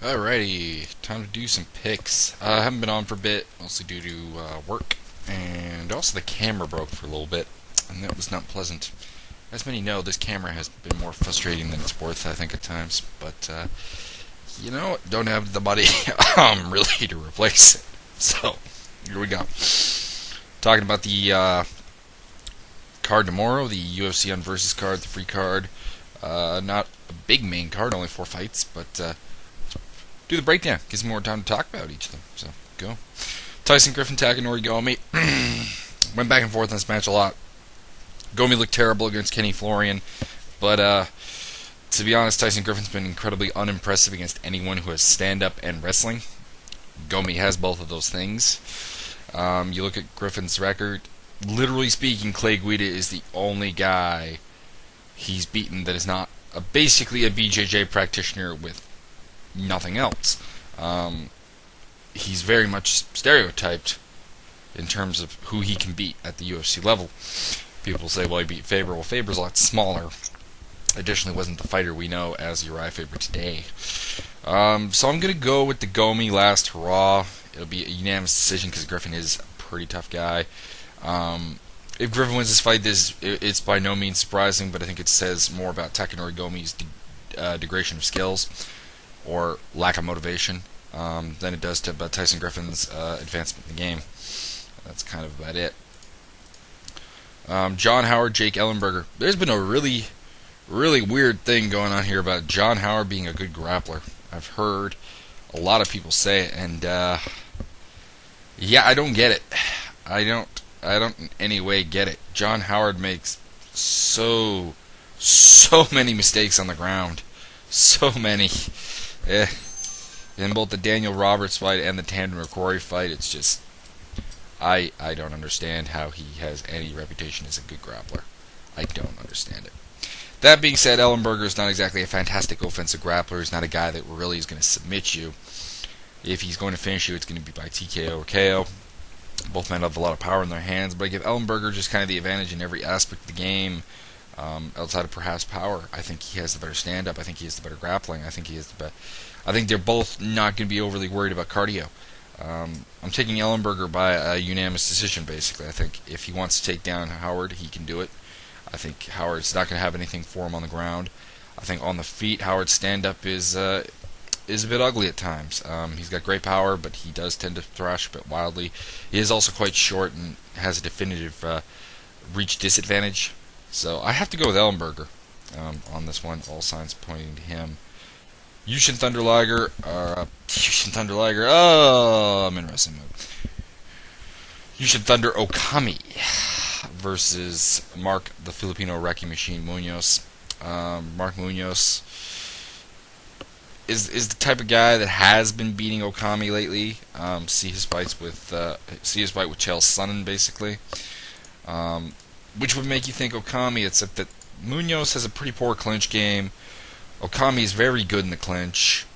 Alrighty, time to do some picks. I haven't been on for a bit, mostly due to work, and also the camera broke for a little bit, and that was not pleasant. As many know, this camera has been more frustrating than it's worth, I think, at times. But don't have the money really to replace it. So here we go. Talking about the card tomorrow, the UFC on Versus card, the free card. Not a big main card, only 4 fights, but do the breakdown. Gives me more time to talk about each of them. So, go. Tyson Griffin tagging Gomi. Went back and forth in this match a lot. Gomi looked terrible against Kenny Florian, but to be honest, Tyson Griffin's been incredibly unimpressive against anyone who has stand-up and wrestling. Gomi has both of those things. You look at Griffin's record. Literally speaking, Clay Guida is the only guy he's beaten that is not basically a BJJ practitioner with nothing else. He's very much stereotyped in terms of who he can beat at the UFC level. People say, well, he beat Faber. Well, Faber's a lot smaller. Additionally, wasn't the fighter we know as Uriah Faber today. So I'm going to go with the Gomi last hurrah. It'll be a unanimous decision because Griffin is a pretty tough guy. If Griffin wins this fight, it's by no means surprising, but I think it says more about Takanori Gomi's degradation of skills or lack of motivation than it does about Tyson Griffin's advancement in the game. That's kind of about it. John Howard, Jake Ellenberger. There's been a really weird thing going on here about John Howard being a good grappler. I've heard a lot of people say it, and I don't get it. I don't in any way get it. John Howard makes so many mistakes on the ground. So many. In both the Daniel Roberts fight and the Tandem McCrory fight, it's just I don't understand how he has any reputation as a good grappler. I don't understand it. That being said, Ellenberger is not exactly a fantastic offensive grappler. He's not a guy that really is going to submit you. If he's going to finish you, it's going to be by TKO or KO. Both men have a lot of power in their hands, but I give Ellenberger just kind of the advantage in every aspect of the game. Outside of perhaps power, I think he has the better stand-up. I think he has the better grappling. I think he has the best. I think they're both not going to be overly worried about cardio. I'm taking Ellenberger by a unanimous decision, basically. I think if he wants to take down Howard, he can do it. I think Howard's not going to have anything for him on the ground. I think on the feet, Howard's stand-up is a bit ugly at times. He's got great power, but he does tend to thrash a bit wildly. He is also quite short and has a definitive reach disadvantage. So I have to go with Ellenberger on this one. All signs pointing to him. Yushin Thunder Liger. Oh, I'm in wrestling mode. Yushin Thunder Okami versus Mark the Filipino Wrecking Machine Munoz. Mark Munoz is the type of guy that has been beating Okami lately. See his fight with Chael Sonnen, basically. Which would make you think Okami, except that Munoz has a pretty poor clinch game. Okami is very good in the clinch.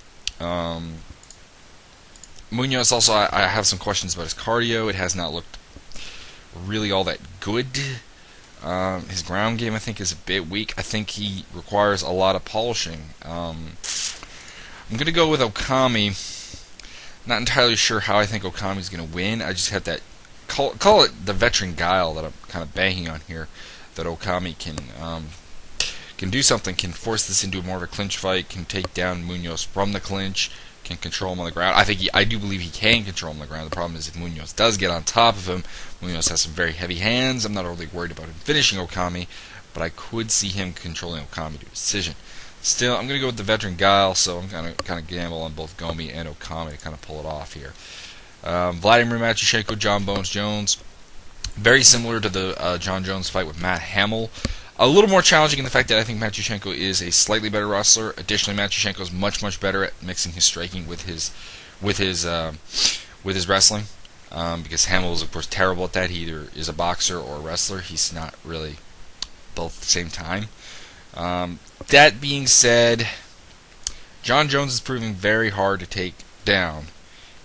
Munoz also, I have some questions about his cardio. It has not looked really all that good. His ground game, I think, is a bit weak. I think he requires a lot of polishing. I'm going to go with Okami. Not entirely sure how I think Okami's going to win. I just have that call it the veteran guile that I'm kind of banking on here, that Okami can do something, can force this into more of a clinch fight, can take down Munoz from the clinch, can control him on the ground. I do believe he can control him on the ground. The problem is if Munoz does get on top of him, Munoz has some very heavy hands. I'm not overly worried about him finishing Okami, but I could see him controlling Okami to a decision. Still, I'm going to go with the veteran guile, so I'm going to kind of gamble on both Gomi and Okami to kind of pull it off here. Vladimir Matyushenko, John Bones Jones. Very similar to the John Jones fight with Matt Hamill. A little more challenging in the fact that I think Matyushenko is a slightly better wrestler. Additionally, Matyushenko is much better at mixing his striking with his wrestling. Because Hamill is, of course, terrible at that. He either is a boxer or a wrestler. He's not really both at the same time. That being said, John Jones is proving very hard to take down.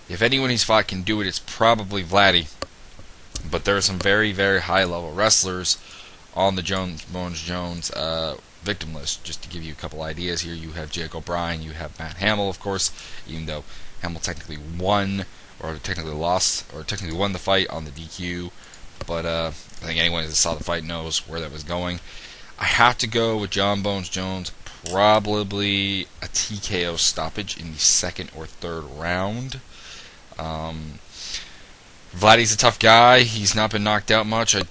If anyone he's fought can do it, it's probably Vladdy. But there are some very high-level wrestlers on the Bones Jones victim list. Just to give you a couple ideas here, you have Jake O'Brien, you have Matt Hamill, of course, even though Hamill technically won, or technically lost, or technically won the fight on the DQ. But I think anyone that saw the fight knows where that was going. I have to go with John Bones Jones, probably a TKO stoppage in the second or third round. Vladdy's a tough guy. He's not been knocked out much. I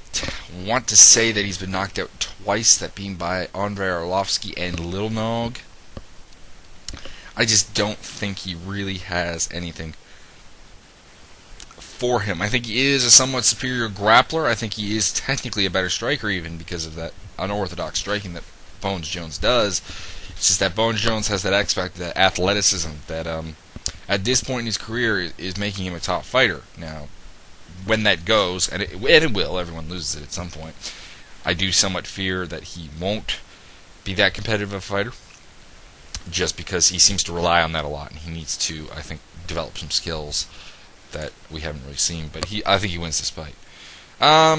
want to say that he's been knocked out twice, that being by Andrei Arlovsky and Little Nog. I just don't think he really has anything for him. I think he is a somewhat superior grappler. I think he is technically a better striker, even because of that unorthodox striking that Bones Jones does. It's just that Bones Jones has that X factor, that athleticism that at this point in his career is making him a top fighter. Now, when that goes, and it will, everyone loses it at some point, I do somewhat fear that he won't be that competitive of a fighter, just because he seems to rely on that a lot, and he needs to, I think, develop some skills that we haven't really seen. But I think he wins this fight.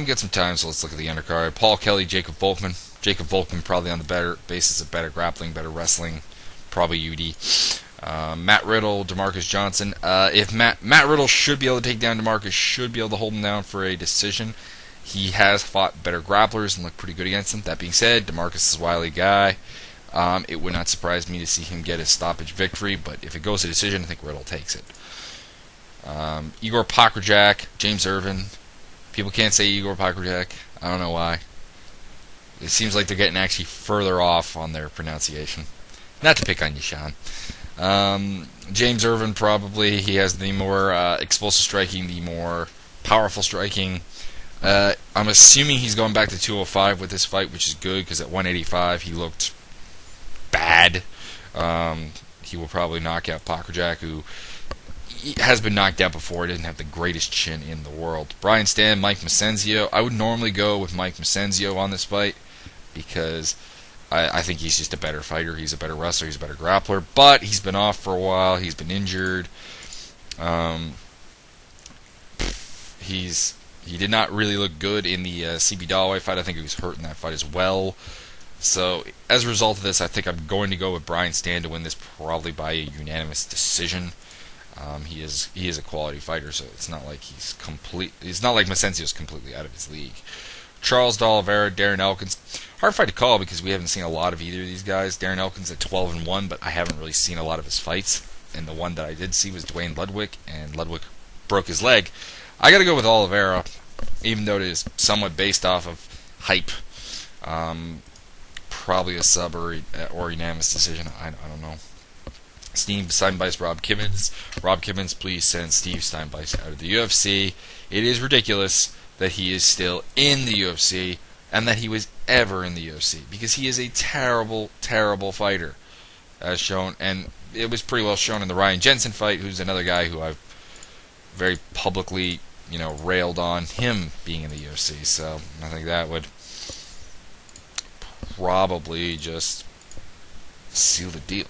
Get some time, so let's look at the undercard. Paul Kelly, Jacob Volkman. Jacob Volkman probably on the better basis of better grappling, better wrestling, probably UD. Matt Riddle, DeMarcus Johnson. If Matt Riddle should be able to take down DeMarcus, should be able to hold him down for a decision. He has fought better grapplers and looked pretty good against them. That being said, DeMarcus is a wily guy. It would not surprise me to see him get a stoppage victory, but if it goes to decision, I think Riddle takes it. Igor Pokrajak, James Irvin. People can't say Igor Pokrajak. I don't know why. It seems like they're getting actually further off on their pronunciation. Not to pick on you, Sean. James Irvin, probably. He has the more explosive striking, the more powerful striking. I'm assuming he's going back to 205 with this fight, which is good, because at 185 he looked bad. He will probably knock out Pokrajak, who has been knocked out before. He doesn't have the greatest chin in the world. Brian Stann, Mike Macenzio. I would normally go with Mike Macenzio on this fight, because I think he's just a better fighter. He's a better wrestler. He's a better grappler. But he's been off for a while. He's been injured. He did not really look good in the CB Dalloway fight. I think he was hurt in that fight as well. So as a result of this, I think I'm going to go with Brian Stann to win this, probably by a unanimous decision. He is a quality fighter, so it's not like it's not like Macenzio's completely out of his league. Charles D'Oliveira, Darren Elkins. Hard fight to call because we haven't seen a lot of either of these guys. Darren Elkins at 12-1, but I haven't really seen a lot of his fights. And the one that I did see was Dwayne Ludwig, and Ludwig broke his leg. I got to go with Oliveira, even though it is somewhat based off of hype. Probably a sub or unanimous decision. I don't know. Steve Steinbeiss, Rob Kimmins. Rob Kimmins, please send Steve Steinbeiss out of the UFC. It is ridiculous that he is still in the UFC and that he was ever in the UFC, because he is a terrible, terrible fighter, as shown, and it was pretty well shown in the Ryan Jensen fight, who's another guy who I've very publicly, railed on him being in the UFC. So I think that would probably just seal the deal.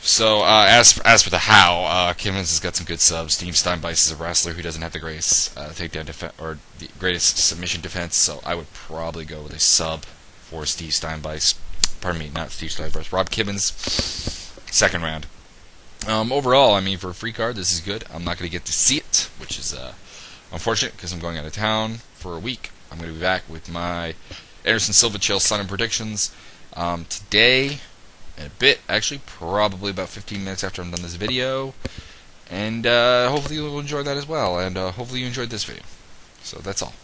So, as for the how, Kimmins has got some good subs. Steve Steinbeiss is a wrestler who doesn't have the greatest takedown defense, or the greatest submission defense, so I would probably go with a sub for Steve Steinbeiss. Pardon me, not Steve Steinbeiss. Rob Kimmins, second round. Overall, for a free card, this is good. I'm not going to get to see it, which is unfortunate, because I'm going out of town for a week. I'm going to be back with my Anderson Silva Chael Sonnen predictions today. In a bit, actually, probably about 15 minutes after I'm done this video, and hopefully you'll enjoy that as well, and hopefully you enjoyed this video. So that's all.